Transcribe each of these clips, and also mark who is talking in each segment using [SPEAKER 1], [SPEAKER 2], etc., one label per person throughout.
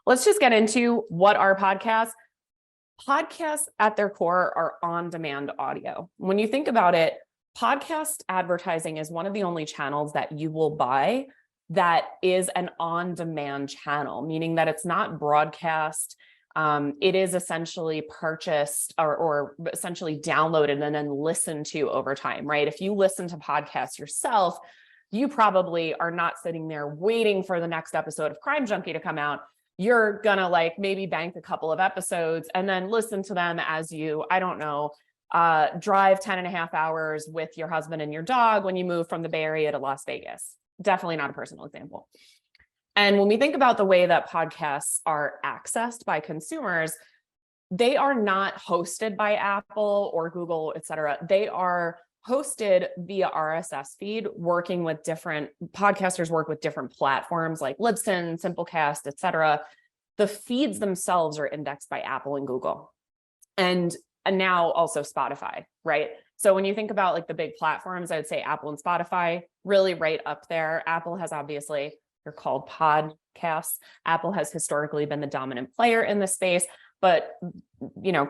[SPEAKER 1] let's just get into what are podcasts. Podcasts at their core are on-demand audio. When you think about it, podcast advertising is one of the only channels that you will buy that is an on-demand channel, meaning that it's not broadcast. It is essentially purchased or essentially downloaded and then listened to over time, right? If you listen to podcasts yourself, you probably are not sitting there waiting for the next episode of Crime Junkie to come out. You're gonna maybe bank a couple of episodes and then listen to them as you, I don't know, drive 10 and a half hours with your husband and your dog when you move from the Bay Area to Las Vegas. Definitely not a personal example. And when we think about the way that podcasts are accessed by consumers, they are not hosted by Apple or Google, et cetera. They are hosted via RSS feed, working with different podcasters, work with different platforms like Libsyn, Simplecast, et cetera. The feeds themselves are indexed by Apple and Google, and now also Spotify, right? So when you think about the big platforms, I would say Apple and Spotify really right up there. Apple has obviously, they're called podcasts. Apple has historically been the dominant player in this space, but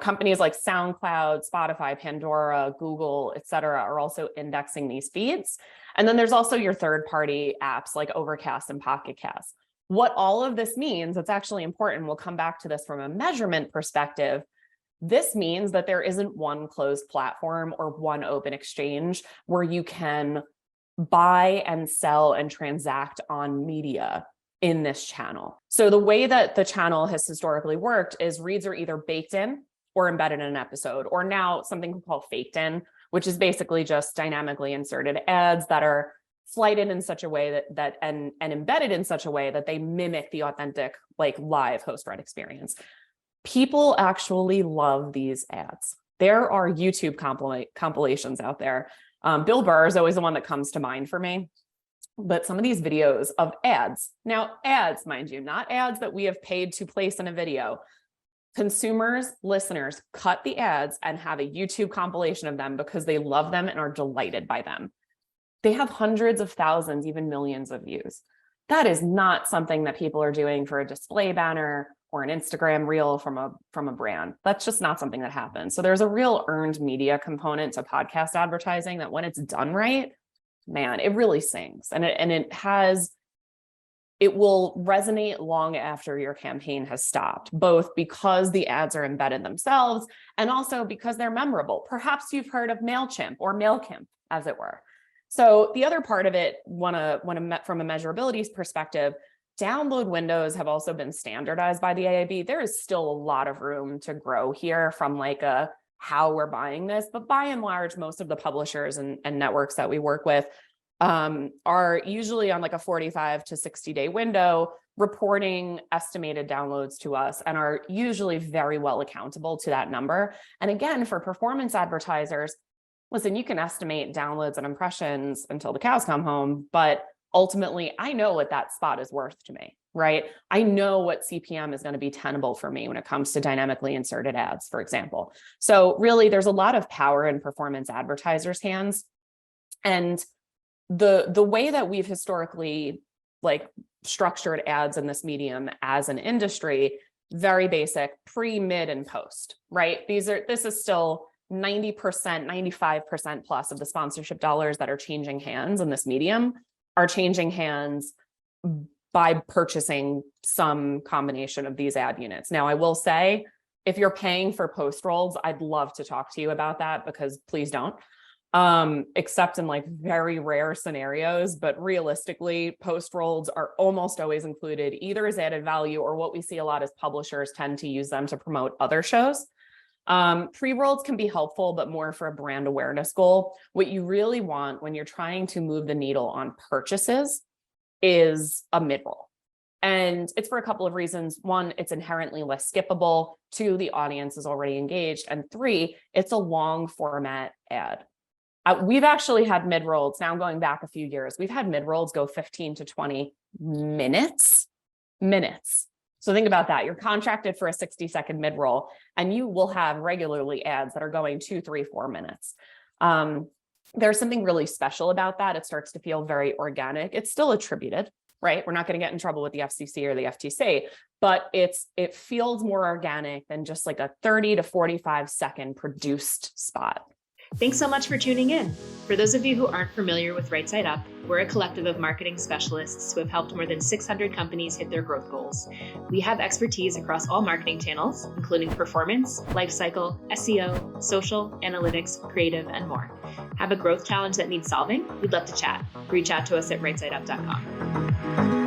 [SPEAKER 1] companies like SoundCloud, Spotify, Pandora, Google, et cetera, are also indexing these feeds. And then there's also your third-party apps like Overcast and Pocket Cast. What all of this means, it's actually important. We'll come back to this from a measurement perspective. This means that there isn't one closed platform or one open exchange where you can buy and sell and transact on media in this channel. So the way that the channel has historically worked is reads are either baked in or embedded in an episode, or now something called faked in, which is basically just dynamically inserted ads that are flighted in such a way and embedded in such a way that they mimic the authentic live host read experience. People actually love these ads. There are YouTube compilations out there. Bill Burr is always the one that comes to mind for me. But some of these videos of ads, now ads, mind you, not ads that we have paid to place in a video. Consumers, listeners cut the ads and have a YouTube compilation of them because they love them and are delighted by them. They have hundreds of thousands, even millions of views. That is not something that people are doing for a display banner or an Instagram reel from a brand. That's just not something that happens. So there's a real earned media component to podcast advertising that when it's done right, man, it really sings. And it will resonate long after your campaign has stopped, both because the ads are embedded themselves and also because they're memorable. Perhaps you've heard of MailChimp or MailChimp, as it were. So the other part of it, from a measurability perspective, download windows have also been standardized by the AIB. There is still a lot of room to grow here from how we're buying this, but by and large, most of the publishers and networks that we work with are usually on a 45 to 60 day window, reporting estimated downloads to us, and are usually very well accountable to that number. And again, for performance advertisers, listen, you can estimate downloads and impressions until the cows come home, but ultimately, I know what that spot is worth to me, right? I know what CPM is going to be tenable for me when it comes to dynamically inserted ads, for example. So really, there's a lot of power in performance advertisers' hands. And the way that we've historically structured ads in this medium as an industry, very basic, pre, mid, and post, right? This is still 90%, 95% plus of the sponsorship dollars that are changing hands in this medium are changing hands by purchasing some combination of these ad units. Now, I will say, if you're paying for post rolls, I'd love to talk to you about that, because please don't, except in very rare scenarios. But realistically, post rolls are almost always included either as added value, or what we see a lot is publishers tend to use them to promote other shows. Pre-rolls can be helpful, but more for a brand awareness goal. What you really want when you're trying to move the needle on purchases is a mid-roll. And it's for a couple of reasons. One, it's inherently less skippable. Two, the audience is already engaged. And three, it's a long format ad. We've actually had mid-rolls, now going back a few years, we've had mid-rolls go 15 to 20 minutes. So think about that. You're contracted for a 60-second mid-roll, and you will have regularly ads that are going 2, 3, 4 minutes. There's something really special about that. It starts to feel very organic. It's still attributed, right? We're not going to get in trouble with the FCC or the FTC, but it feels more organic than just like a 30 to 45 second produced spot.
[SPEAKER 2] Thanks so much for tuning in. For those of you who aren't familiar with Right Side Up, we're a collective of marketing specialists who have helped more than 600 companies hit their growth goals. We have expertise across all marketing channels, including performance, lifecycle, SEO, social, analytics, creative, and more. Have a growth challenge that needs solving? We'd love to chat. Reach out to us at rightsideup.com.